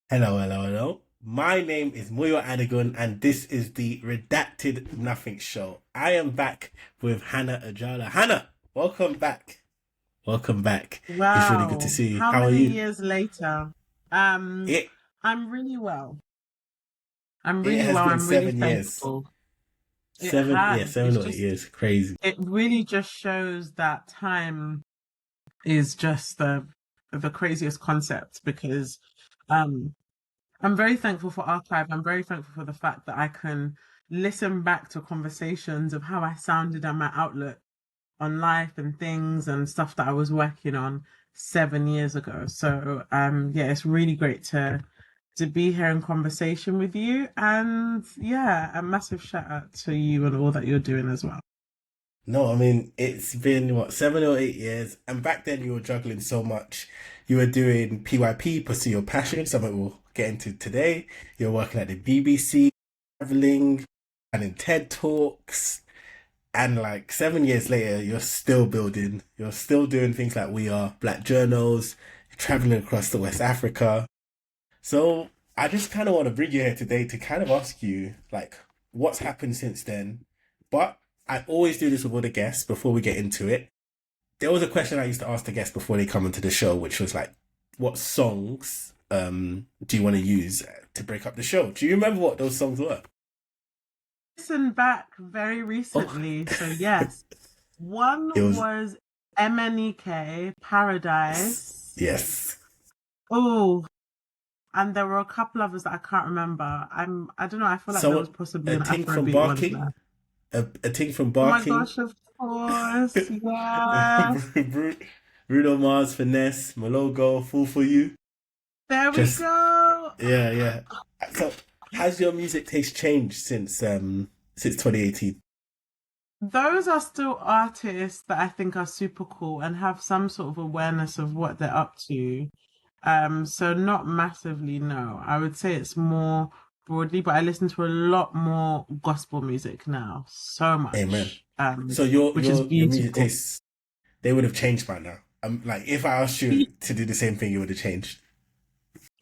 Hello, hello, hello. My name is Muyo Adigun, and this is the Redacted Nothing Show. I am back with Hannah Ajala. Hannah, welcome back. Welcome back. It's really good to Wow. see you. How How are many you? years later? Um, It I'm really well. I'm it really has well. been I'm really 7 years. thankful. It Seven, yeah, has. seven or 8 years. Crazy. It really just shows that time is just the craziest concept because um I'm very thankful for archive. I'm very thankful for the fact that I can listen back to conversations of how I sounded and my outlook on life and things and stuff that I was working on 7 years ago. So yeah, it's really great to be here in conversation with you. And yeah, a massive shout out to you and all that you're doing as well. No, I mean, it's been what, 7 or 8 years, and back then you were juggling so much. You were doing PYP, Pursue Your Passion, something we'll get into today. You're working at the BBC, traveling, and in TED Talks. And like 7 years later, you're still building, you're still doing things like We Are, Black Journals, you're traveling across the West Africa. So I just kind of want to bring you here today to kind of ask you, like, what's happened since then. But I always do this with all the guests before we get into it. There was a question I used to ask the guests before they come into the show, which was like, what songs do you want to use to break up the show? Do you remember what those songs were? Listen back very Oh, recently. So yes, one it was, was MNEK Paradise. yes. Oh, and there were a couple others that I can't remember. I don't know, I feel like there was So possibly a an ting from Afrobeat one in barking, there. a ting from Oh my barking. gosh, of course. Yes. Bruno Mars, Finesse, Malogo, Fool for You. There we Just go. yeah, yeah. So has your music taste changed since 2018? Those are still artists that I think are super cool and have some sort of awareness of what they're up to. So not massively, no. I would say it's more broadly, but I listen to a lot more gospel music now. So Amen. much. So your Which is your your music beautiful. tastes, they would have changed by now. Like if I asked you to do the same thing, you would have changed.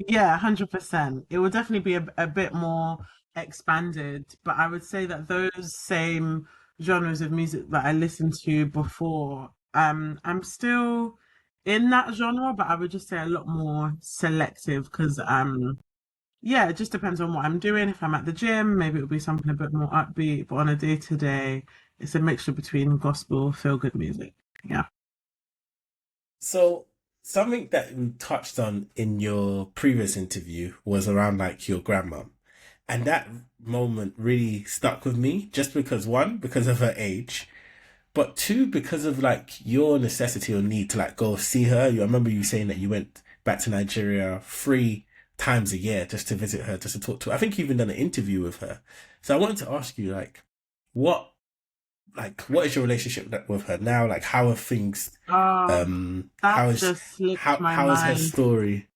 Yeah, 100%. It will definitely be a bit more expanded, but I would say that those same genres of music that I listened to before, I'm still in that genre, but I would just say a lot more selective because yeah, it just depends on what I'm doing. If I'm at the gym, maybe it'll be something a bit more upbeat, but on a day to day, it's a mixture between gospel, feel good music. Yeah. So something that we touched on in your previous interview was around like your grandma. And that moment really stuck with me just because one, because of her age, but two, because of like your necessity or need to like go see her. I remember you saying that you went back to Nigeria 3 times a year just to visit her, just to talk to her. I think you even done an interview with her. So I wanted to ask you what what is your relationship with her now? Like how are things Oh, that how is just slipped my how has her mind. story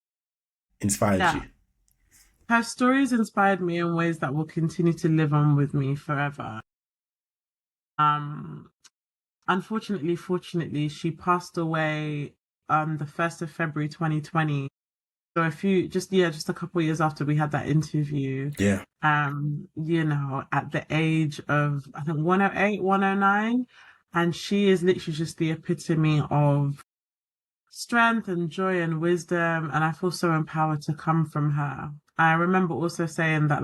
inspired Yeah. you? Her stories inspired me in ways that will continue to live on with me forever. Um, Unfortunately, fortunately, she passed away the 1st of February 2020. So just a couple of years after we had that interview. Yeah. At the age of I think 108, 109. And she is literally just the epitome of strength and joy and wisdom. And I feel so empowered to come from her. I remember also saying that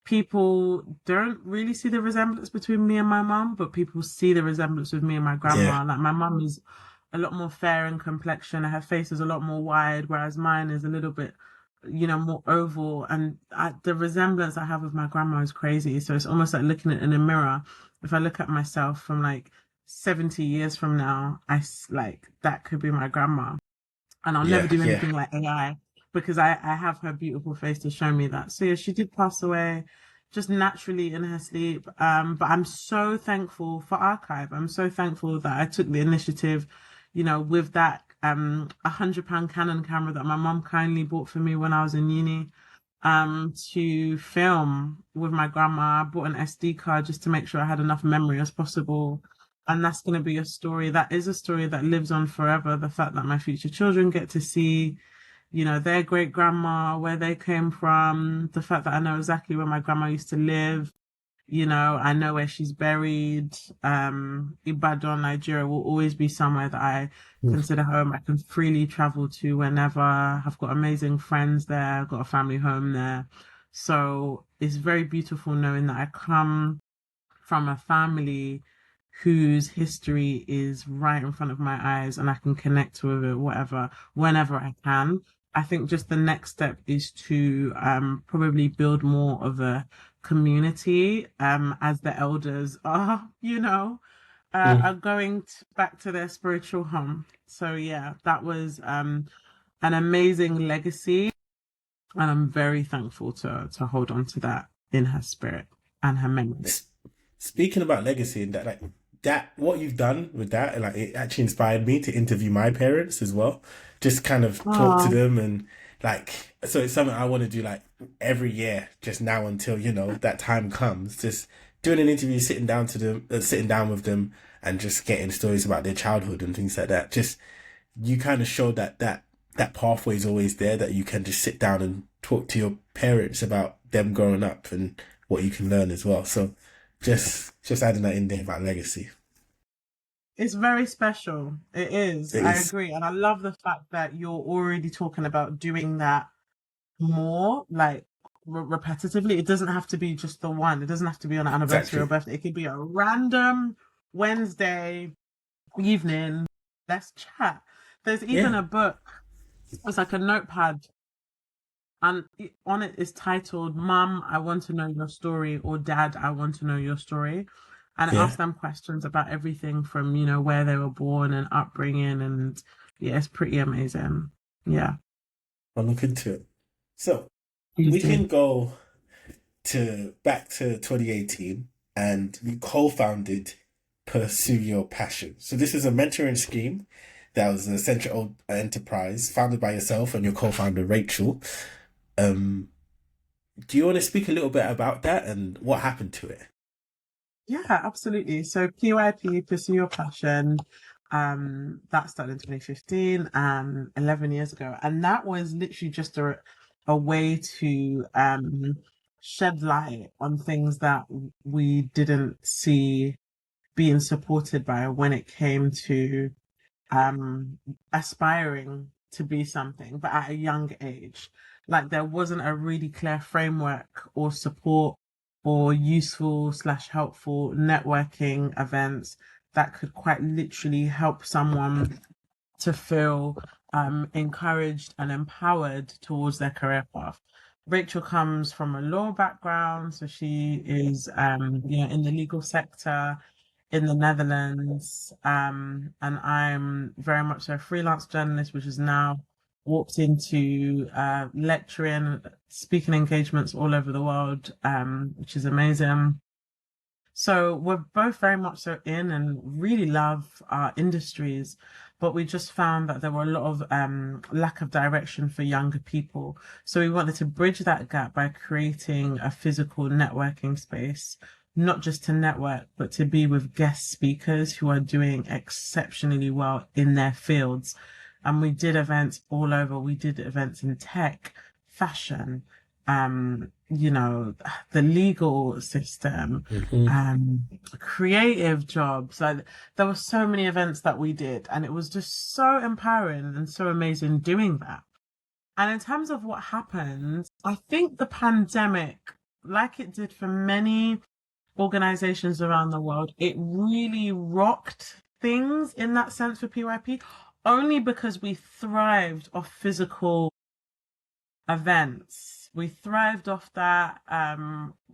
people don't really see the resemblance between me and my mum, but people see the resemblance with me and my Yeah. grandma. Like my mum is a lot more fair in complexion, and her face is a lot more wide, whereas mine is a little bit, more oval. And the resemblance I have with my grandma is crazy. So it's almost like looking in a mirror. If I look at myself from like 70 years from now, like that could be my grandma, and I'll never Yeah. do Yeah. anything like AI because I have her beautiful face to show me that. So yeah, she did pass away just naturally in her sleep. But I'm so thankful for Archive. I'm so thankful that I took the initiative, with that £100 Canon camera that my mum kindly bought for me when I was in uni. To film with my grandma. I bought an SD card just to make sure I had enough memory as possible, and that's going to be a story that is a story that lives on forever. The fact that my future children get to see, their great grandma, where they came from, the fact that I know exactly where my grandma used to live. I know where she's buried. Ibadan, Nigeria will always be somewhere that I Mm. consider home. I can freely travel to whenever. I've got amazing friends there. I've got a family home there. So it's very beautiful knowing that I come from a family whose history is right in front of my eyes and I can connect with it, whatever, whenever I can. I think just the next step is to probably build more of a community as the elders are Mm. going back to their spiritual home. So yeah, that was an amazing legacy, and I'm very thankful to hold on to that in her spirit and her memory. S- Speaking about legacy and that, like that, what you've done with that, like it actually inspired me to interview my parents as well. Just kind of talk to Oh, them and like, so it's something I want to do like every year, just now until that time comes. Just doing an interview, sitting down with them, and just getting stories about their childhood and things like that. Just you kind of show that pathway is always there, that you can just sit down and talk to your parents about them growing up and what you can learn as well. So just adding that in there about legacy. it's very special. It is. It I is agree. And I love the fact that you're already talking about doing that more, like repetitively. It doesn't have to be just the one. It doesn't have to be on an anniversary or exactly. birthday. It could be a random Wednesday evening. Let's chat. There's even Yeah. a book. It's like a notepad, and on it is titled "Mom, I want to know your story," or "Dad, I want to know your story," and it Yeah. asks them questions about everything from where they were born and upbringing, and yeah, it's pretty amazing. Yeah, I'll look into it. So please we do. can go to back to 2018 and you co-founded Pursue Your Passion. So this is a mentoring scheme that was a central enterprise founded by yourself and your co-founder Rachel. Um, do you want to speak a little bit about that and what happened to it? Yeah, absolutely. So PYP, Pursue Your Passion, that started in 2015, 11 years ago. And that was literally just a way to shed light on things that we didn't see being supported by when it came to um aspiring to be something, but at a young age. Like there wasn't a really clear framework or support or useful slash helpful networking events that could quite literally help someone to feel encouraged and empowered towards their career path. Rachel comes from a law background, so she is in the legal sector in the Netherlands. And I'm very much so a freelance journalist, which has now walked into lecturing, speaking engagements all over the world, which is amazing. So we're both very much so in and really love our industries, but we just found that there were a lot of lack of direction for younger people. So we wanted to bridge that gap by creating a physical networking space, not just to network, but to be with guest speakers who are doing exceptionally well in their fields. And we did events all over. We did events in tech, fashion, the legal system, Hmm. creative jobs. Like there were so many events that we did, and it was just so empowering and so amazing doing that. And in terms of what happened, I think the pandemic, like it did for many organizations around the world, it really rocked things in that sense for PYP, only because we thrived off physical events. We thrived off that.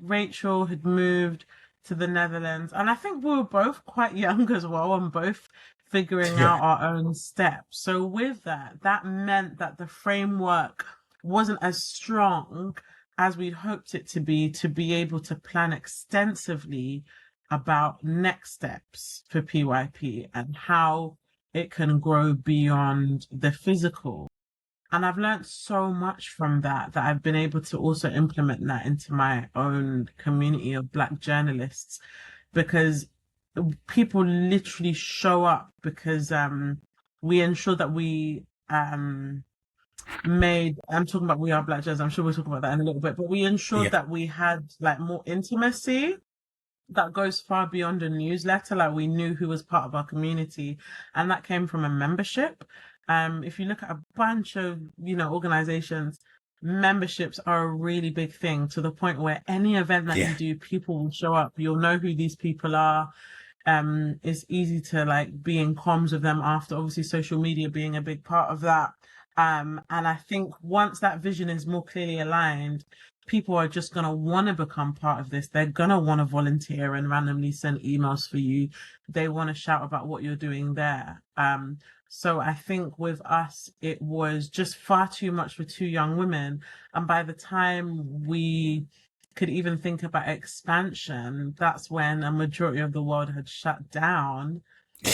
Rachel had moved to the Netherlands, and I think we were both quite young as well, and both figuring Yeah. out our own steps. So with that, that meant that the framework wasn't as strong as we'd hoped it to be able to plan extensively about next steps for PYP and how it can grow beyond the physical. And I've learned so much from that I've been able to also implement that into my own community of Black journalists, because people literally show up because we ensure that we made, I'm talking about We Are Black Jazz, I'm sure we'll talk about that in a little bit, but we ensured Yeah, that we had like more intimacy that goes far beyond a newsletter. Like we knew who was part of our community, and that came from a membership. If you look at a bunch of, organizations, memberships are a really big thing to the point where any event that yeah, you do, people will show up. You'll know who these people are. It's easy to like be in comms with them after, obviously social media being a big part of that. And I think once that vision is more clearly aligned, people are just going to want to become part of this. They're going to want to volunteer and randomly send emails for you. They want to shout about what you're doing there. So I think with us, it was just far too much for two young women. And by the time we could even think about expansion, that's when a majority of the world had shut down.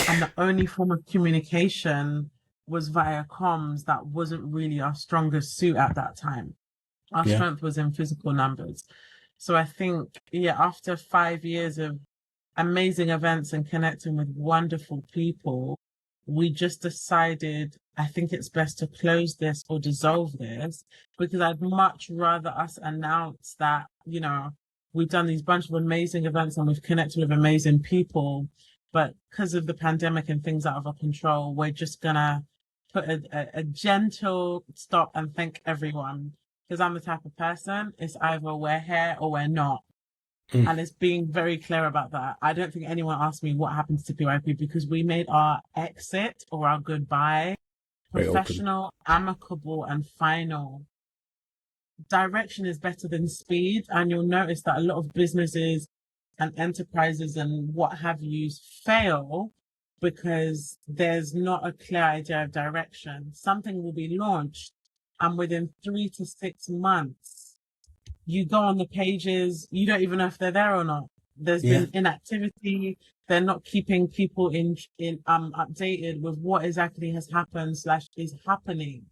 And the only form of communication was via comms. That wasn't really our strongest suit at that time. Our yeah, strength was in physical numbers. So I think, yeah, after 5 years of amazing events and connecting with wonderful people, we just decided, I think it's best to close this or dissolve this, because I'd much rather us announce that, we've done these bunch of amazing events and we've connected with amazing people, but because of the pandemic and things out of our control, we're just gonna put a gentle stop and thank everyone. Because I'm the type of person, it's either we're here or we're not. mm, And it's being very clear about that. I don't think anyone asked me what happens to PYP because we made our exit or our goodbye very open. professional, amicable, and final. Direction is better than speed. And you'll notice that a lot of businesses and enterprises and what have you fail because there's not a clear idea of direction. Something will be launched, and within 3 to 6 months, you go on the pages, you don't even know if they're there or not. There's Yeah, been inactivity. They're not keeping people in updated with what exactly has happened slash is happening.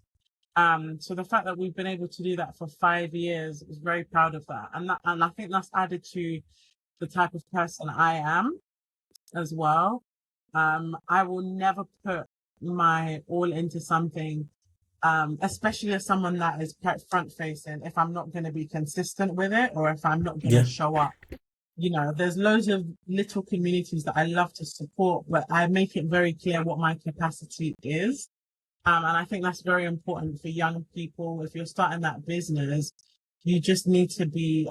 So the fact that we've been able to do that for 5 years is very proud of that. And I think that's added to the type of person I am as well. I will never put my all into something, especially as someone that is quite front facing, if I'm not going to be consistent with it or if I'm not going to yeah, show up. There's loads of little communities that I love to support, but I make it very clear what my capacity is. And I think that's very important for young people. If you're starting that business, you just need to be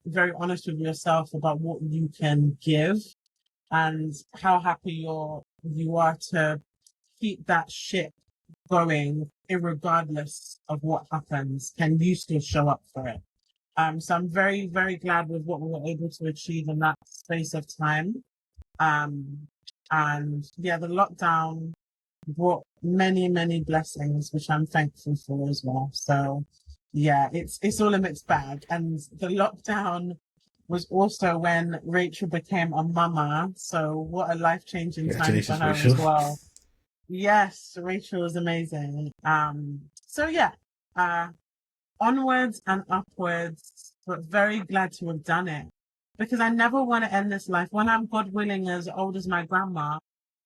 very honest with yourself about what you can give and how happy you are to keep that ship going, irregardless of what happens. Can you still show up for it? So I'm very, very glad with what we were able to achieve in that space of time. Um, and yeah, the lockdown brought many, many blessings, which I'm thankful for as well. So yeah, it's all a mixed bag. And the lockdown was also when Rachel became a mama. So what a life-changing time for congratulations, her Rachel. as well. Yes, Rachel is amazing. So yeah, uh, onwards and upwards, but very glad to have done it because I never want to end this life. When I'm, God willing, as old as my grandma,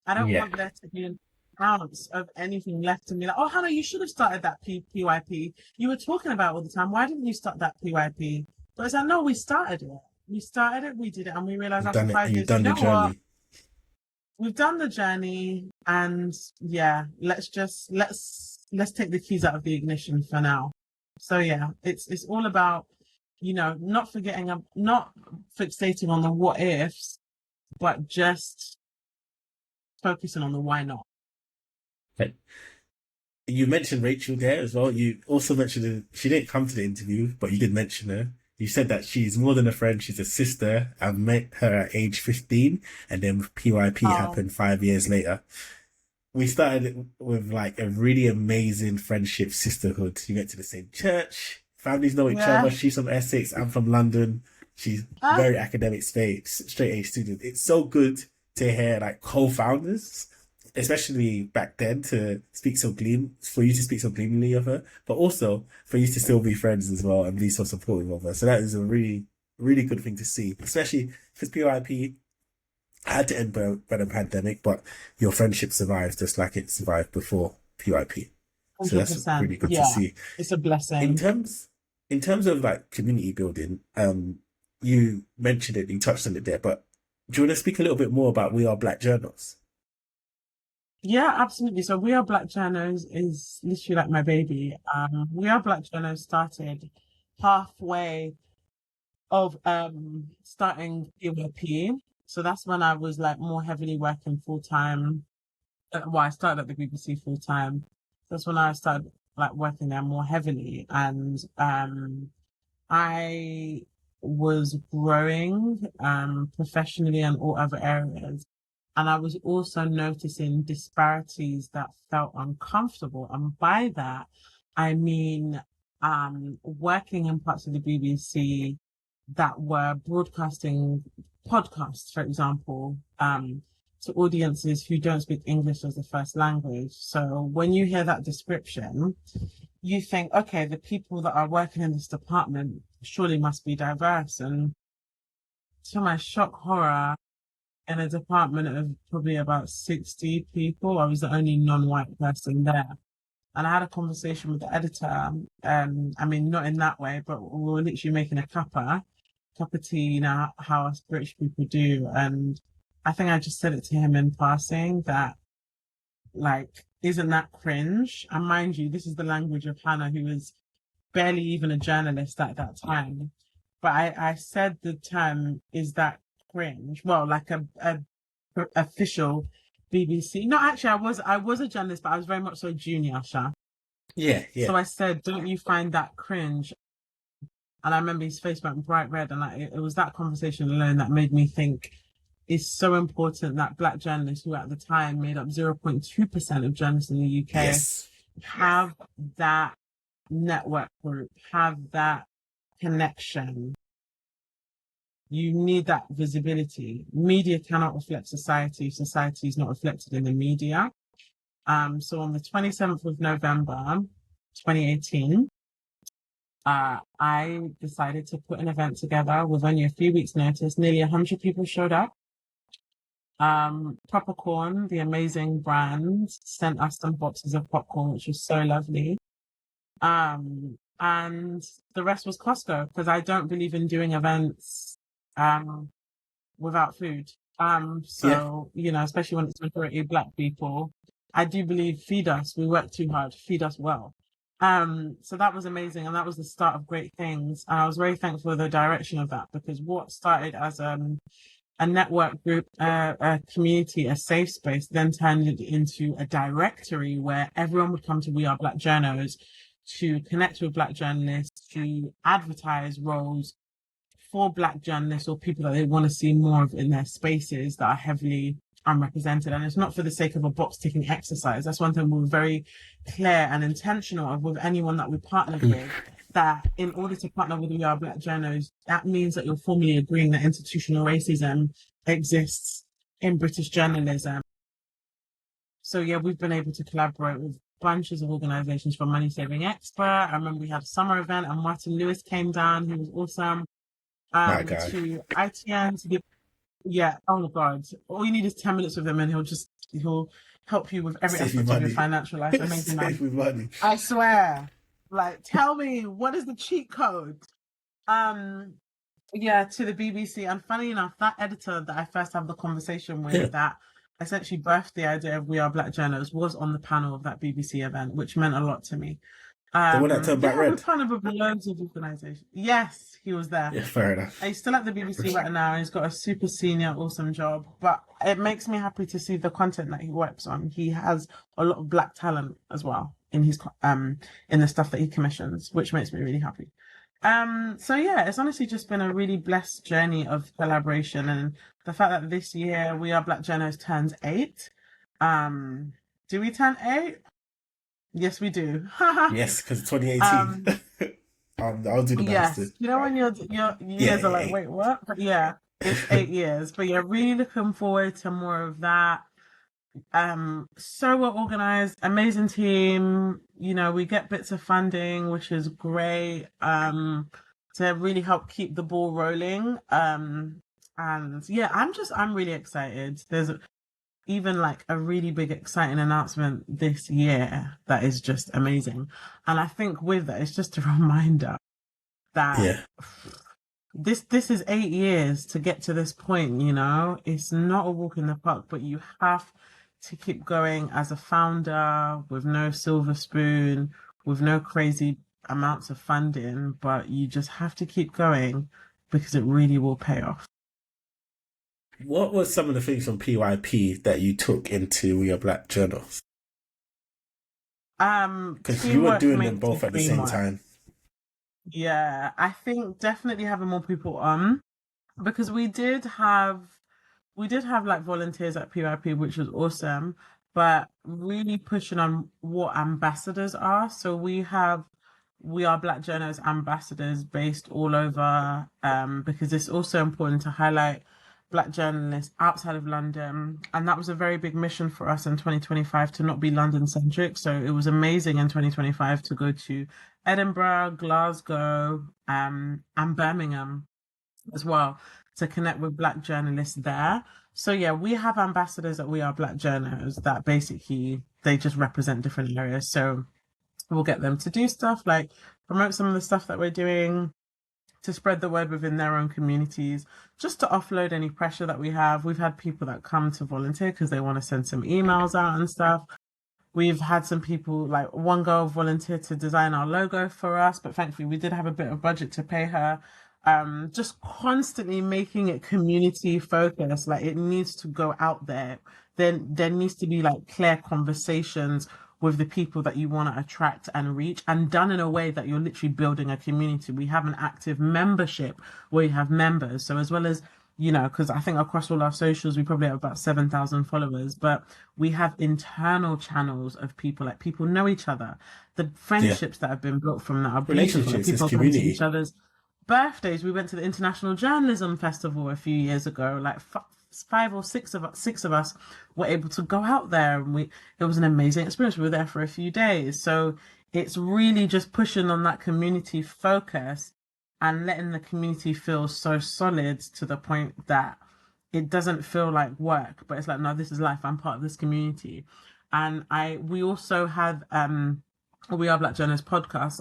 I don't Yeah, want there to be an ounce of anything left to me. Like, oh, Hannah, you should have started that PYP. You were talking about all the time. Why didn't you start that PYP? But it's like, no, we started it. We started it, we did it, and we realized you've after done it, and five you've years, you done the know what? journey. We've done the journey, and yeah, let's take the keys out of the ignition for now. So yeah, it's all about, not forgetting, not fixating on the what ifs, but just focusing on the why not. Right. You mentioned Rachel there as well. You also mentioned she didn't come to the interview, but you did mention her. You said that she's more than a friend, she's a sister. I met her at age 15, and then PYP Oh, happened 5 years later. We started with like a really amazing friendship sisterhood. You went to the same church, families know each yeah. other. She's from Essex, I'm from London. She's Ah, very academic space, straight A student. It's so good to hear like co-founders, especially back then, to speak so for you to speak so gleamingly of her, but also for you to still be friends as well and be so supportive of her. So that is a really, really good thing to see, especially because PYP had to end by the pandemic, but your friendship survived just like it survived before PYP. So that's 100%. really good to Yeah, see. it's a In blessing. terms in terms of like community building, you mentioned it, you touched on it there, but do you want to speak a little bit more about We Are Black Journals? Yeah, absolutely. So We Are Black Journos is literally like my baby. We Are Black Journos started halfway of starting PYP. So that's when I was like more heavily working full time. Well, I started at the BBC full time. That's when I started like working there more heavily, and I was growing professionally and all other areas. And I was also noticing disparities that felt uncomfortable. And by that, I mean working in parts of the BBC that were broadcasting podcasts, for example, to audiences who don't speak English as a first language. So when you hear that description, you think, okay, the people that are working in this department surely must be diverse. And to my shock horror, in a department of probably about 60 people, I was the only non-white person there. And I had a conversation with the editor. I mean, not in that way, but we were literally making a cup of tea, you know, how us British people do. And I think I just said it to him in passing that, like, isn't that cringe? And mind you, this is the language of Hannah, who was barely even a journalist at that time. But I said the term, is that cringe? Well, like a official BBC. No, actually, I was a journalist, but I was very much so junior, Sha. Yeah, yeah. So I said, don't you find that cringe? And I remember his face went bright red, and it was that conversation alone that made me think it's so important that Black journalists, who at the time made up 0.2% of journalists in the UK, Yes. have that network group, have that connection. You need that visibility. Media cannot reflect society if society is not reflected in the media. So on the 27th of November, 2018, I decided to put an event together with only a few weeks' notice. Nearly 100 people showed up. Popcorn, the amazing brand, sent us some boxes of popcorn, which was so lovely. And the rest was Costco because I don't believe in doing events without food. Yeah. So, you know, especially when it's majority Black people, I do believe feed us. We work too hard, feed us well. So that was amazing, and that was the start of great things. And I was very thankful for the direction of that because what started as a network group, a community, a safe space, then turned it into a directory where everyone would come to We Are Black Journos to connect with Black journalists, to advertise roles for Black journalists or people that they want to see more of in their spaces that are heavily unrepresented. And it's not for the sake of a box ticking exercise. That's one thing we were very clear and intentional of with anyone that we partnered with, that in order to partner with We Are Black Journos, that means that you're formally agreeing that institutional racism exists in British journalism. So yeah, we've been able to collaborate with bunches of organizations from Money Saving Expert. I remember we had a summer event and Martin Lewis came down, who was awesome. My guy. To ITN to give, yeah, oh my God. All you need is 10 minutes with him and he'll help you with every Save you aspect of your money. financial life. Amazing man. Save you money. I swear. Like, tell me, what is the cheat code? Um, yeah, to the BBC. And funny enough, that editor that I first had the conversation Yeah. with that essentially birthed the idea of We Are Black Journals was on the panel of that BBC event, which meant a lot to me. The one that turned back Yeah, we've red. partnered with loads of organizations. Yes, he was there. Yeah, fair enough. He's still at the BBC right now. He's got a super senior, awesome job. But it makes me happy to see the content that he works on. He has a lot of Black talent as well in his in the stuff that he commissions, which makes me really happy. So yeah, it's honestly just been a really blessed journey of collaboration, and the fact that this year We Are Black Journos turns 8. Do we turn 8? Yes, we do. Yes, because 2018. um, I'll do the maths too. Yes, you know when your Yeah, years are yeah, like, wait, what? But yeah, it's 8 years. But yeah, really looking forward to more of that. So well organized, amazing team. You know, we get bits of funding, which is great. To really help keep the ball rolling. And yeah, I'm really excited. even like a really big exciting announcement this year that is just amazing. And I think with that, it's just a reminder that Yeah. this is 8 years to get to this point, you know? It's not a walk in the park, but you have to keep going as a founder with no silver spoon, with no crazy amounts of funding, but you just have to keep going because it really will pay off. What was some of the things from PYP that you took into We Are Black journals? Because you were Teamwork doing them makes the both at the dream same work. time. Yeah, I think definitely having more people on because we did have like volunteers at PYP, which was awesome, but really pushing on what ambassadors are. So we are Black Journals ambassadors based all over, because it's also important to highlight Black journalists outside of London. And that was a very big mission for us in 2025 to not be London centric. So it was amazing in 2025 to go to Edinburgh, Glasgow, and Birmingham as well to connect with Black journalists there. So yeah, we have ambassadors that we are Black journalists that basically they just represent different areas. So we'll get them to do stuff like promote some of the stuff that we're doing to spread the word within their own communities, just to offload any pressure that we have. We've had people that come to volunteer because they want to send some emails out and stuff. We've had some people, like one girl volunteered to design our logo for us, but thankfully we did have a bit of budget to pay her. Just constantly making it community focused, like it needs to go out there. Then there needs to be like clear conversations with the people that you want to attract and reach, and done in a way that you're literally building a community. We have an active membership where you have members. So as well as because I think across all our socials, we probably have about 7,000 followers, but we have internal channels of people, like people know each other. The Yeah. friendships that have been built from that are beautiful. Like Relationships is people are coming to each community. other's birthdays. We went to the International Journalism Festival a few years ago. Like five or six of us were able to go out there, and it was an amazing experience. We were there for a few days, so it's really just pushing on that community focus and letting the community feel so solid to the point that it doesn't feel like work, but it's like, no, this is life. I'm part of this community. And we also had We Are Black Journalists podcast.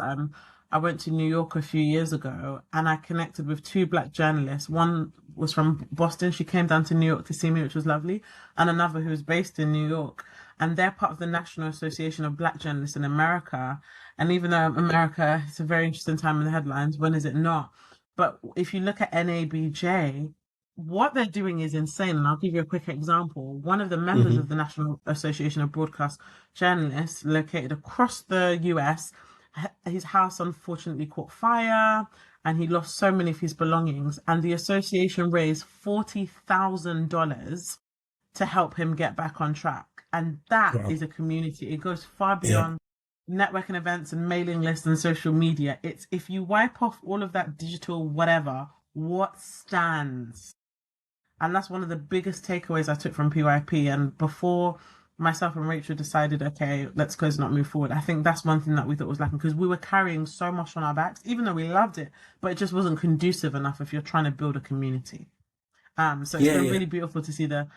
I went to New York a few years ago and I connected with two Black journalists. One was from Boston. She came down to New York to see me, which was lovely. And another who was based in New York. And they're part of the National Association of Black Journalists in America. And even though America, it's a very interesting time in the headlines, when is it not? But if you look at NABJ, what they're doing is insane. And I'll give you a quick example. One of the members of Hmm. the National Association of Broadcast Journalists, located across the US, his house unfortunately caught fire and he lost so many of his belongings. And the association raised $40,000 to help him get back on track. And that Wow. is a community. It goes far Yeah. beyond networking events and mailing lists and social media. It's if you wipe off all of that digital whatever, what stands? And that's one of the biggest takeaways I took from PYP. And before myself and Rachel decided, okay, let's close and not move forward, I think that's one thing that we thought was lacking because we were carrying so much on our backs, even though we loved it, but it just wasn't conducive enough if you're trying to build a community. So it's Yeah, been yeah. really beautiful to see the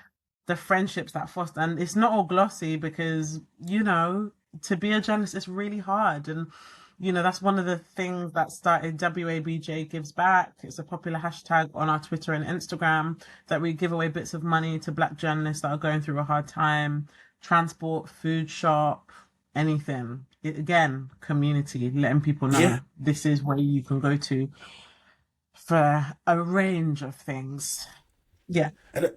friendships that foster, and it's not all glossy because to be a journalist is really hard, and that's one of the things that started WABJ Gives Back. It's a popular hashtag on our Twitter and Instagram that we give away bits of money to Black journalists that are going through a hard time, transport, food shop, anything. Again, community, letting people Yeah. know this is where you can go to for a range of things. Yeah, And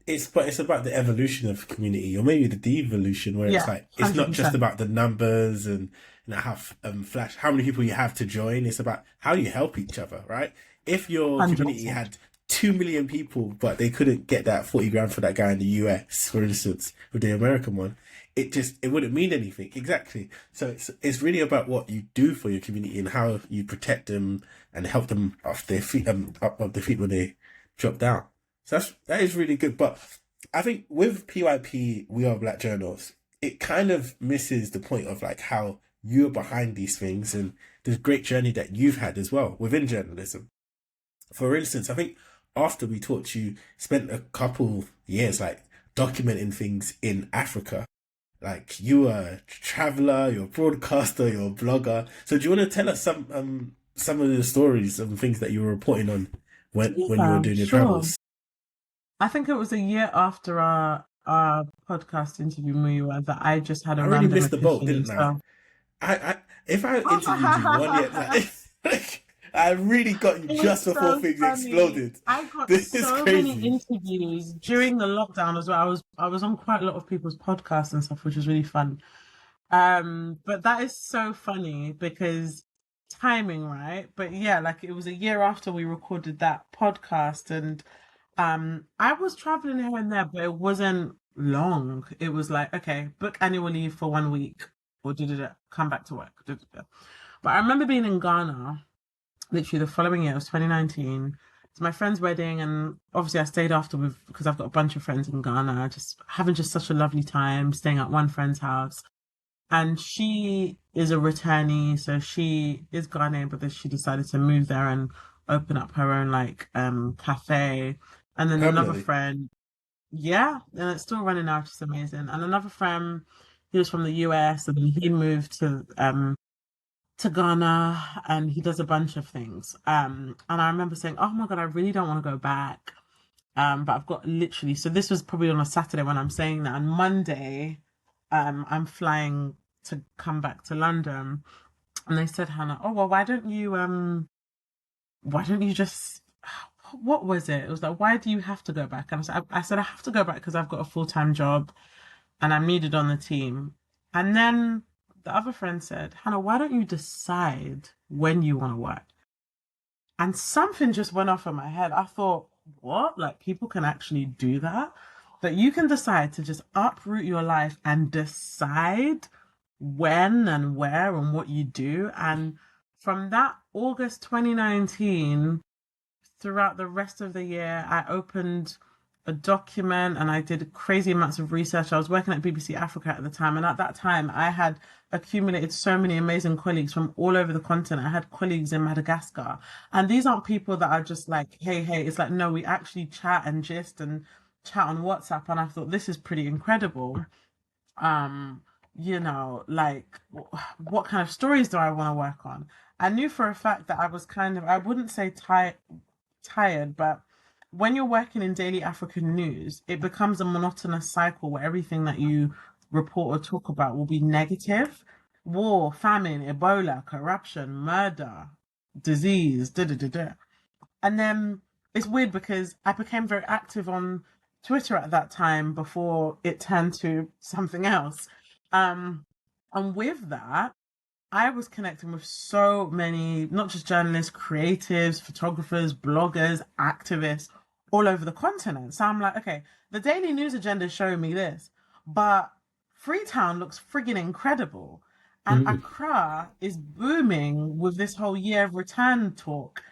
it's about the evolution of community, or maybe the devolution, where it's yeah, like it's not just 100%. about the numbers and how flash how many people you have to join. It's about how you help each other, right? If your community 100%. had 2 million people, but they couldn't get that 40 grand for that guy in the US, for instance, with the American one, it wouldn't mean anything. Exactly. So it's really about what you do for your community and how you protect them and help them off their feet, up off their feet when they drop down. So that is really good. But I think with PYP, We Are Black Journals, it kind of misses the point of like how you're behind these things and the great journey that you've had as well within journalism. For instance, I think after we talked, you spent a couple years like documenting things in Africa. Like you are a traveler, you're a broadcaster, you're a blogger. So do you want to tell us some of the stories and things that you were reporting on when you were Yeah, doing your sure. travels? I think it was a year after our podcast interview, Muiwa, that I just had I a really random missed the boat, epiphany. didn't I? So I if I interviewed you one year, like I really got you just it's before so things funny. exploded. I got This is so many crazy. interviews during the lockdown as well. I was on quite a lot of people's podcasts and stuff, which was really fun. But that is so funny because timing, right? But yeah, like it was a year after we recorded that podcast, and I was traveling here and there, but it wasn't long. It was like, okay, book annual leave for 1 week or come back to work. But I remember being in Ghana literally the following year, it was 2019. It's my friend's wedding, and obviously I stayed after with because I've got a bunch of friends in Ghana, just having just such a lovely time, staying at one friend's house. And she is a returnee, so she is Ghanaian, but then she decided to move there and open up her own like cafe. And then another Permanently. friend, yeah, and it's still running now, which is amazing. And another friend, he was from the US, and then he moved to Ghana, and he does a bunch of things. And I remember saying, "Oh my God, I really don't want to go back." But I've got literally, so this was probably on a Saturday when I'm saying that. On Monday, I'm flying to come back to London, and they said, Hannah, oh well, why don't you just, what was it? It was like, why do you have to go back? And I said, I have to go back because I've got a full-time job and I'm needed on the team. And then the other friend said, Hannah, why don't you decide when you want to work? And something just went off in my head. I thought, what? Like people can actually do that? That you can decide to just uproot your life and decide when and where and what you do. And from that August 2019 throughout the rest of the year, I opened a document and I did crazy amounts of research. I was working at BBC Africa at the time, and at that time, I had accumulated so many amazing colleagues from all over the continent. I had colleagues in Madagascar, and these aren't people that are just like, hey, hey. It's like, no, we actually chat and gist and chat on WhatsApp, and I thought this is pretty incredible. Um, like what kind of stories do I want to work on? I knew for a fact that I was kind of, I wouldn't say tired, but when you're working in daily African news, it becomes a monotonous cycle where everything that you report or talk about will be negative. War, famine, Ebola, corruption, murder, disease, da da da da. And then it's weird because I became very active on Twitter at that time before it turned to something else. Um, and with that, I was connecting with so many, not just journalists, creatives, photographers, bloggers, activists all over the continent. So I'm like, okay, the daily news agenda is showing me this, but Freetown looks friggin' incredible. And Mm. Accra is booming with this whole year of return talk.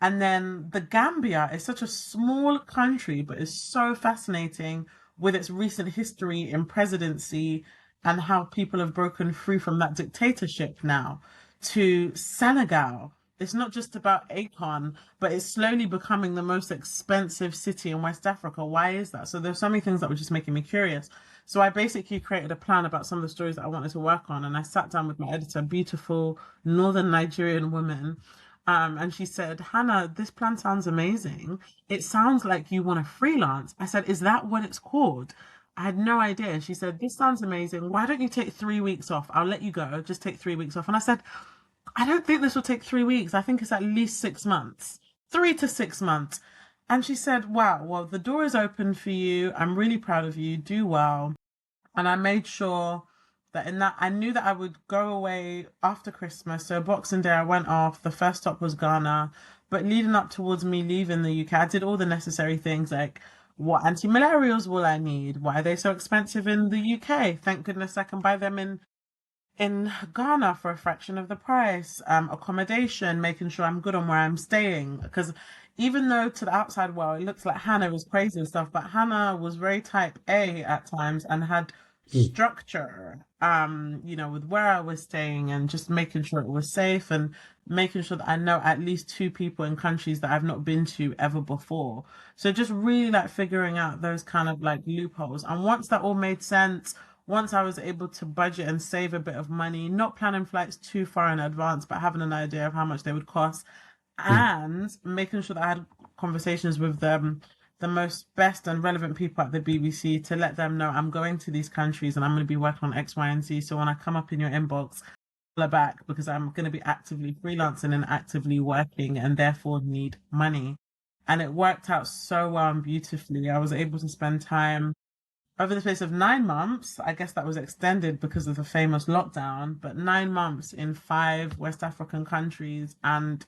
And then the Gambia is such a small country, but is so fascinating with its recent history in presidency and how people have broken free from that dictatorship now to Senegal. It's not just about Akon, but it's slowly becoming the most expensive city in West Africa. Why is that? So there's so many things that were just making me curious. So I basically created a plan about some of the stories that I wanted to work on, and I sat down with my editor, beautiful northern Nigerian woman, and she said, Hannah, this plan sounds amazing. It sounds like you want to freelance. I said, is that what it's called? I had no idea. And she said, this sounds amazing. Why don't you take 3 weeks off? I'll let you go. Just take 3 weeks off. And I said, I don't think this will take 3 weeks. I think it's at least 6 months, 3 to 6 months. And she said, wow, well, the door is open for you. I'm really proud of you. Do well. And I made sure that in that I knew that I would go away after Christmas. So Boxing Day I went off. The first stop was Ghana. But leading up towards me leaving the UK, I did all the necessary things like what anti-malarials will I need? Why are they so expensive in the UK? Thank goodness I can buy them in Ghana for a fraction of the price. Accommodation, making sure I'm good on where I'm staying. Because even though to the outside world it looks like Hannah is crazy and stuff, but Hannah was very type A at times and had Mm. structure, with where I was staying and just making sure it was safe and making sure that I know at least two people in countries that I've not been to ever before. So just really like figuring out those kind of like loopholes. And once that all made sense, once I was able to budget and save a bit of money, not planning flights too far in advance, but having an idea of how much they would cost Mm. and making sure that I had conversations with the most best and relevant people at the BBC to let them know I'm going to these countries and I'm going to be working on X, Y, and Z. So when I come up in your inbox, follow back because I'm going to be actively freelancing and actively working and therefore need money. And it worked out so well and beautifully. I was able to spend time over the space of 9 months. I guess that was extended because of the famous lockdown, but 9 months in five West African countries, and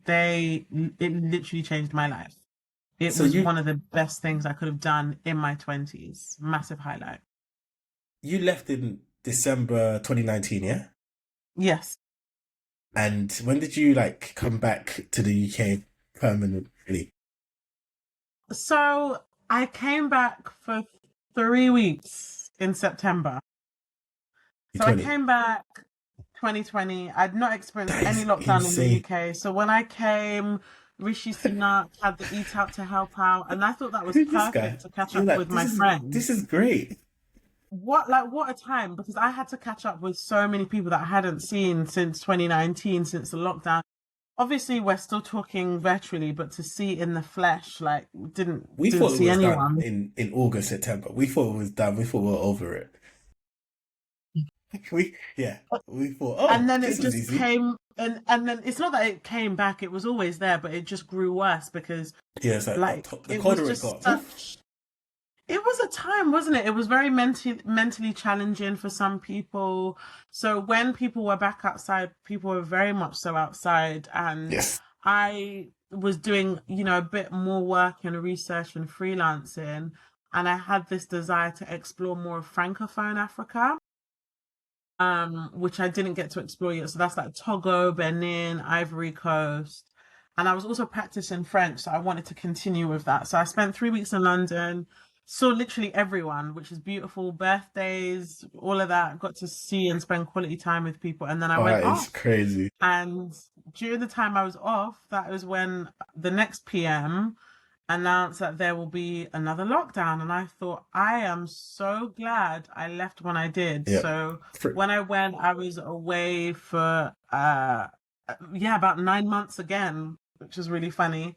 it literally changed my life. It So was you one of the best things I could have done in my 20s. Massive highlight. you left in December 2019, yeah? Yes. And when did you like come back to the UK permanently? So I came back for 3 weeks in September. So I 2020. came back 2020. I'd not experienced That any is lockdown in the insane. UK. So when I came, Rishi Sunak had the Eat Out to help out, and I thought that was Who's this guy? perfect to catch You're up like, with my this friends. is great. What a time, because I had to catch up with so many people that I hadn't seen since 2019, since the lockdown. Obviously, we're still talking virtually, but to see in the flesh, like We didn't thought it see was done anyone. in August, September. We thought it was done. We thought we were over it. Yeah, we thought, And oh, then it this was just easy. came, and then it's not that it came back, it was always there, but it just grew worse because Yeah, it's like like the it was colder it just got. Oof. such it was a time, wasn't it? It was very mentally challenging for some people. So when people were back outside, people were very much so outside, and Yes. I was doing, a bit more work and research and freelancing, and I had this desire to explore more of Francophone Africa, which I didn't get to explore yet. So that's like Togo, Benin, Ivory Coast. And I was also practicing French, so I wanted to continue with that. So I spent 3 weeks in London, saw literally everyone, which is beautiful, birthdays, all of that. Got to see and spend quality time with people. And then I Oh, went that is off. crazy. And during the time I was off, that was when the next PM announced that there will be another lockdown. And I thought, I am so glad I left when I did. Yeah. So For, when I went, I was away for, yeah, about 9 months again, which is really funny.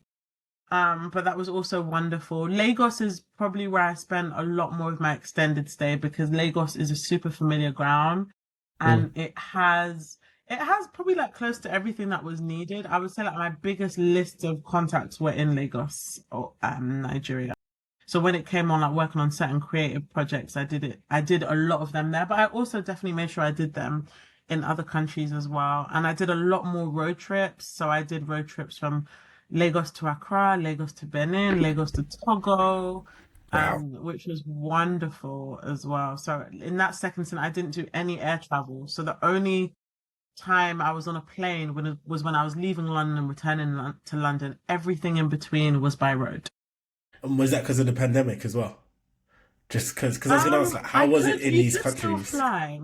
But that was also wonderful. Lagos is probably where I spent a lot more of my extended stay because Lagos is a super familiar ground mm, and it has probably like close to everything that was needed. I would say like my biggest list of contacts were in Lagos or Nigeria. So when it came on like working on certain creative projects, I did a lot of them there, but I also definitely made sure I did them in other countries as well. And I did a lot more road trips. So I did road trips from Lagos to Accra, Lagos to Benin, Lagos to Togo, wow. which was wonderful as well. So in that second stint, I didn't do any air travel. So the only time I was on a plane was when I was leaving London and returning to London. Everything in between was by road. And was that because of the pandemic as well? Just because I was gonna ask, like, how was it in You these could still countries? fly.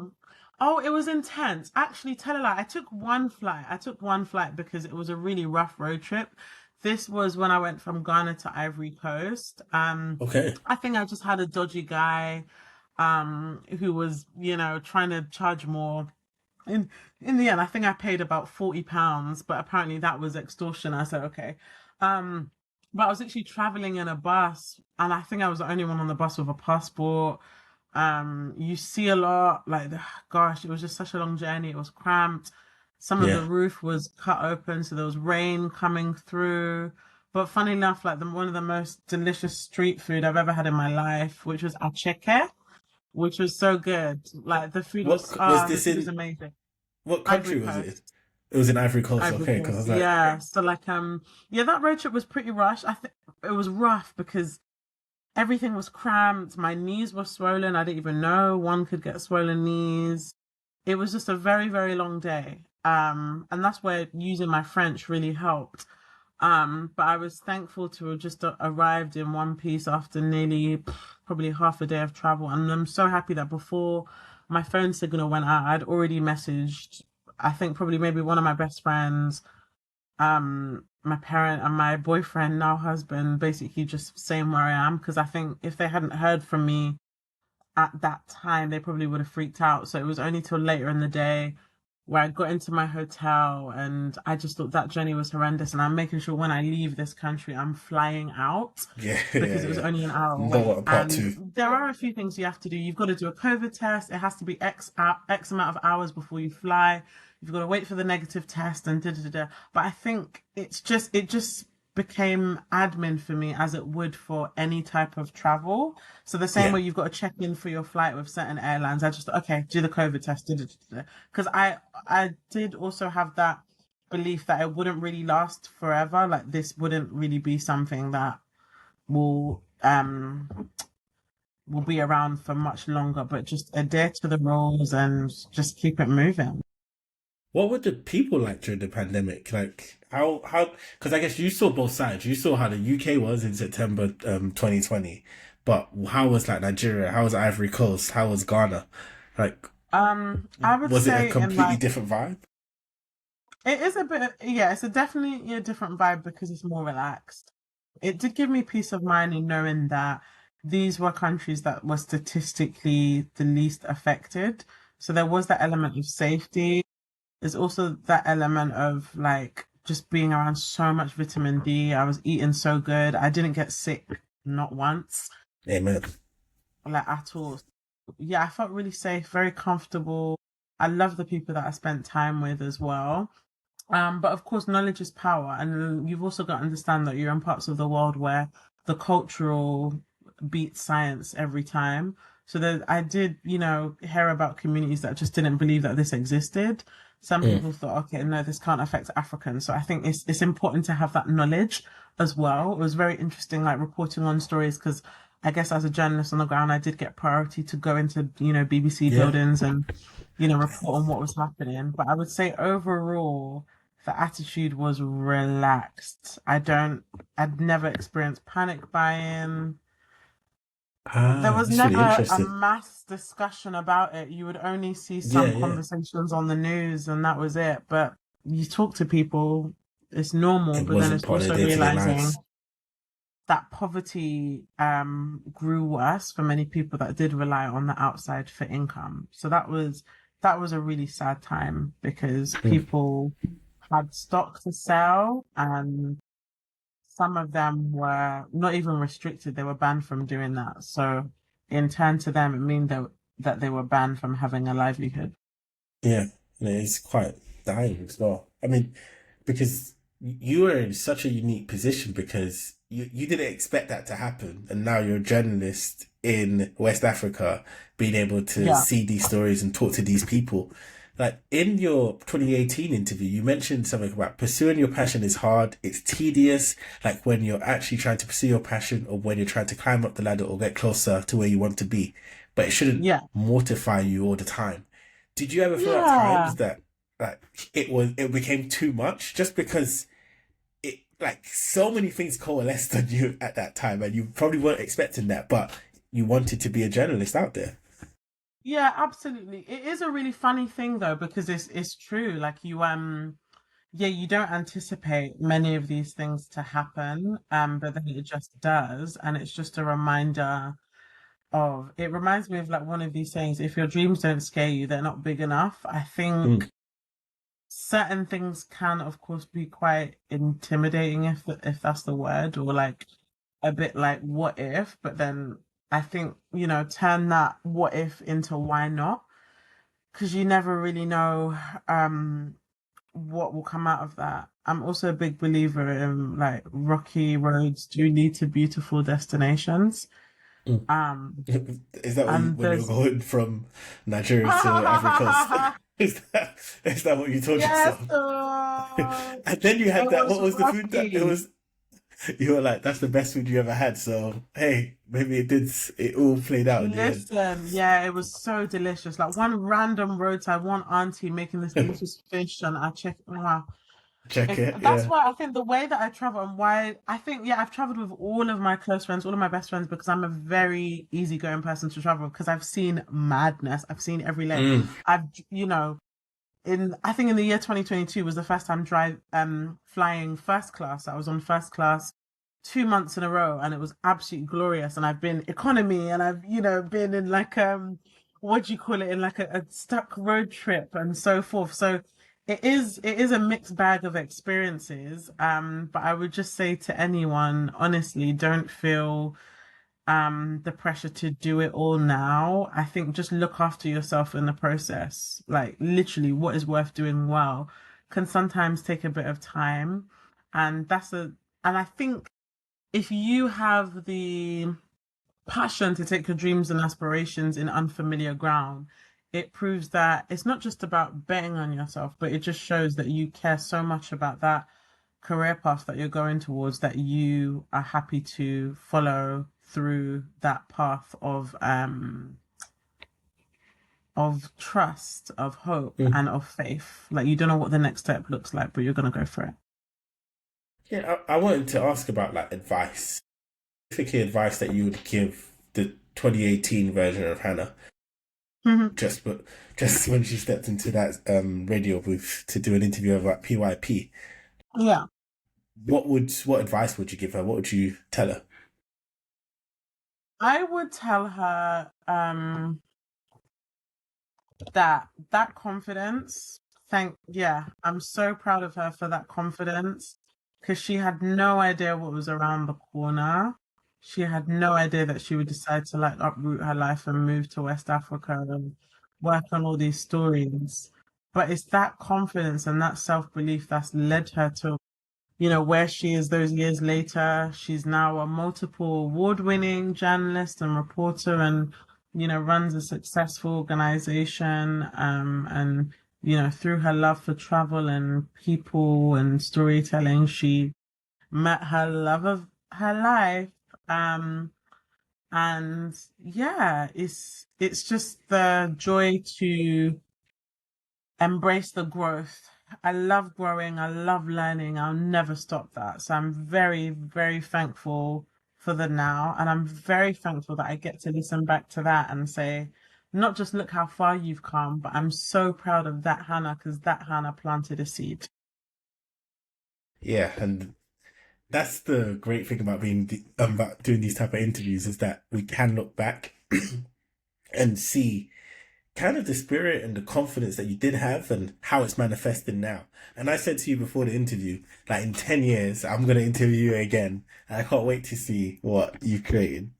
Oh, it was intense. Actually, tell a lie. I took one flight. I took one flight because it was a really rough road trip. This was when I went from Ghana to Ivory Coast. Okay. I think I just had a dodgy guy, who was, trying to charge more. In in the end, I think I paid about £40, but apparently that was extortion. I said, okay. Um, but I was actually traveling in a bus, and I think I was the only one on the bus with a passport. You see a lot, like gosh, it was just such a long journey. It was cramped. Some of the Yeah. roof was cut open, so there was rain coming through. But funny enough, like one of the most delicious street food I've ever had in my life, which was acheke, which was so good. Like the Was this food was in? amazing. What Ivory country was it in? Coast. It was in Ivory Coast. Ivory Okay, because I Coast. was like, Yeah. So like yeah, that road trip was pretty rushed. I think it was rough because everything was cramped. My knees were swollen. I didn't even know one could get swollen knees. It was just a very, very long day. And that's where using my French really helped. But I was thankful to have just arrived in one piece after nearly probably half a day of travel. And I'm so happy that before my phone signal went out, I'd already messaged, I think probably maybe one of my best friends, my parent and my boyfriend, now husband, basically just saying where I am. Because I think if they hadn't heard from me at that time, they probably would have freaked out. So it was only till later in the day where I got into my hotel and I just thought that journey was horrendous. And I'm making sure when I leave this country, I'm flying out Yeah, yeah, because it was yeah. only an hour Don't away. want a part And two. there are a few things you have to do. You've got to do a COVID test. It has to be X amount of hours before you fly. You've got to wait for the negative test and da da da da. But I think it just became admin for me as it would for any type of travel. So the same Yeah, way you've got to check in for your flight with certain airlines, I just okay, do the COVID test, because I did also have that belief that it wouldn't really last forever. Like this wouldn't really be something that will will be around for much longer, but just adhere to the rules and just keep it moving. what were the people like during the pandemic? Like how? Because I guess you saw both sides. You saw how the UK was in September 2020, but how was like Nigeria? How was Ivory Coast? How was Ghana? Like, I would was it a say in completely like different vibe? it is a bit, yeah, it's a definitely a different vibe because it's more relaxed. It did give me peace of mind in knowing that these were countries that were statistically the least affected. So there was that element of safety. There's also that element of like just being around so much vitamin D. I was eating so good. I didn't get sick, not once, Amen. like at all. Yeah, I felt really safe, very comfortable. I love the people that I spent time with as well. But of course, knowledge is power, and you've also got to understand that you're in parts of the world where the cultural beats science every time. So that I did, hear about communities that just didn't believe that this existed. Some Mm. people thought, okay, no, this can't affect Africans. So I think it's important to have that knowledge as well. It was very interesting, like reporting on stories, because I guess as a journalist on the ground, I did get priority to go into, BBC Yeah. buildings and report on what was happening. But I would say overall, the attitude was relaxed. I'd never experienced panic buying. There Ah, was that's really never a interesting. mass discussion about it. You would only see Yeah, some yeah. conversations on the news and that was it. But you talk to people, it's normal, It but then wasn't it's part of also their day-to-day realizing lives. that poverty grew worse for many people that did rely on the outside for income. So that was a really sad time because Mm. people had stock to sell and some of them were not even restricted, they were banned from doing that. So in turn to them it means that they were banned from having a livelihood. Yeah, and it's quite dying as well. I mean, because you are in such a unique position because you didn't expect that to happen, and now you're a journalist in West Africa, being able to Yeah. see these stories and talk to these people. Like in your 2018 interview, you mentioned something about pursuing your passion is hard, it's tedious, like when you're actually trying to pursue your passion or when you're trying to climb up the ladder or get closer to where you want to be, but it shouldn't Yeah. mortify you all the time. Did you ever feel at Yeah. times that like it became too much just because it like so many things coalesced on you at that time and you probably weren't expecting that, but you wanted to be a journalist out there? Yeah, absolutely. It is a really funny thing though, because it's true. Like yeah, you don't anticipate many of these things to happen, but then it just does. And it's just a reminder of it reminds me of like one of these sayings, if your dreams don't scare you, they're not big enough. I Mm, think certain things can of course be quite intimidating if that's the word, or like a bit like what if, but then I think, turn that what if into why not? Because you never really know what will come out of that. I'm also a big believer in like rocky roads do lead to beautiful destinations. mm. Um Is that what you and when you're there's going from Nigeria to Ivory Coast? Is that what you told yes, yourself? And then you it had that. was What was the food that it rocky. was? You were like, "That's the best food you ever had." So hey, maybe it did. It all played out in the Listen, yeah, it was so delicious. Like one random roadside, one auntie making this end. delicious fish, and I check, wow. Check If it. that's Yeah. why I think the way that I travel and why I think, yeah, I've traveled with all of my close friends, all of my best friends, because I'm a very easygoing person to travel because I've seen madness. I've seen every layer. Mm. I've, you know, in I think in the year 2022 was the first time flying first class. I was on first class 2 months in a row and it was absolutely glorious. And I've been economy and I've, been in like what do you call it, in like a stuck road trip and so forth. So it is a mixed bag of experiences. But I would just say to anyone, honestly, don't feel the pressure to do it all now. I think just look after yourself in the process. Like literally what is worth doing well can sometimes take a bit of time. And and I think if you have the passion to take your dreams and aspirations in unfamiliar ground, it proves that it's not just about betting on yourself, but it just shows that you care so much about that career path that you're going towards that you are happy to follow through that path of trust, of hope, Mm. and of faith. Like you don't know what the next step looks like, but you're gonna go for it. Yeah, I wanted to ask about like advice. Specifically, advice that you would give the 2018 version of Hannah, Mhm. but just when she stepped into that radio booth to do an interview about PYP. Yeah. What advice would you give her? What would you tell her? I would tell her that confidence. Yeah, I'm so proud of her for that confidence because she had no idea what was around the corner. She had no idea that she would decide to like uproot her life and move to West Africa and work on all these stories. But it's that confidence and that self-belief that's led her to where she is those years later. She's now a multiple award-winning journalist and reporter and, runs a successful organization. And, through her love for travel and people and storytelling, she met her love of her life. Um, and yeah, it's just the joy to embrace the growth. I love growing. I love learning. I'll never stop that. So I'm very, very thankful for the now. And I'm very thankful that I get to listen back to that and say, not just look how far you've come, but I'm so proud of that Hannah because that Hannah planted a seed. Yeah, and that's the great thing about about doing these type of interviews is that we can look back and see kind of the spirit and the confidence that you did have and how it's manifested now. And I said to you before the interview, like in 10 years, I'm going to interview you again. And I can't wait to see what you've created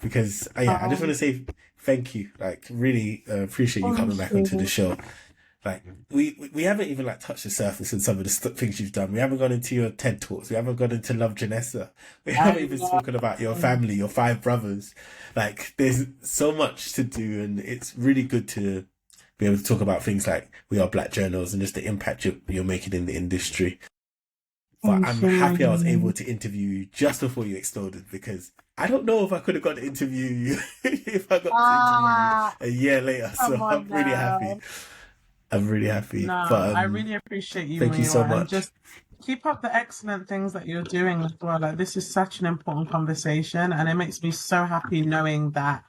because, yeah, I just want Um, to say thank you. Like, really appreciate you thank coming back onto the you. show. Like, we haven't even like touched the surface in some of the things you've done. We haven't gone into your TED Talks. We haven't gone into Love Janessa. We I haven't even know. spoken about your family, your five brothers. Like, there's so much to do, and it's really good to be able to talk about things like We Are Black Journals and just the impact you're making in the industry. But Thank I'm you, my happy I was able dear. to interview you just before you exploded because I don't know if I could have got to interview you if I got to interview you Ah, a year later. come So I'm on really happy. now. I'm really happy. No, But I really appreciate you, thank you so Muiwa, and much. just keep up the excellent things that you're doing as well. Like this is such an important conversation, and it makes me so happy knowing that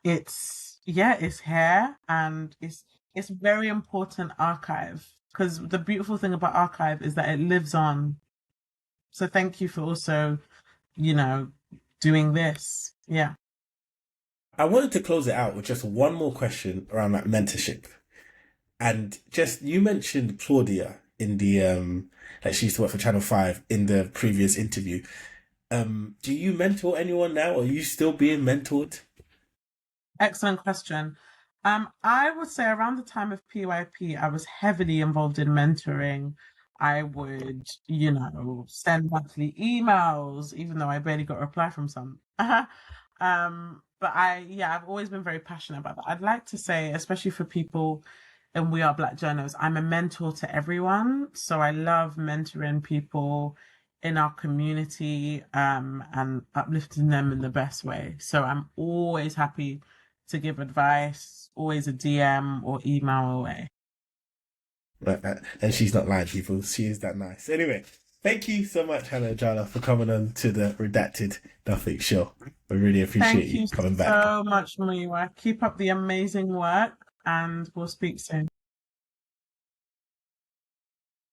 it's here and it's very important archive. Because the beautiful thing about archive is that it lives on. So thank you for also, you know, doing this. Yeah. I wanted to close it out with just one more question around that mentorship. And just you mentioned Claudia in the like she used to work for Channel 5 in the previous interview. Do you mentor anyone now? Are you still being mentored? Excellent question. I would say around the time of PYP, I was heavily involved in mentoring. I would, send monthly emails, even though I barely got a reply from some. But yeah, I've always been very passionate about that. I'd like to say, especially for people and We Are Black Journals, I'm a mentor to everyone. So I love mentoring people in our community, and uplifting them in the best way. So I'm always happy to give advice, always a DM or email away. like that. And she's not lying, people. She is that nice. Anyway, thank you so much, Hannah Ajala, for coming on to the Redacted Nothing show. I really appreciate Thank you you coming back. so much, Muiwa. Keep up the amazing work and we'll speak soon.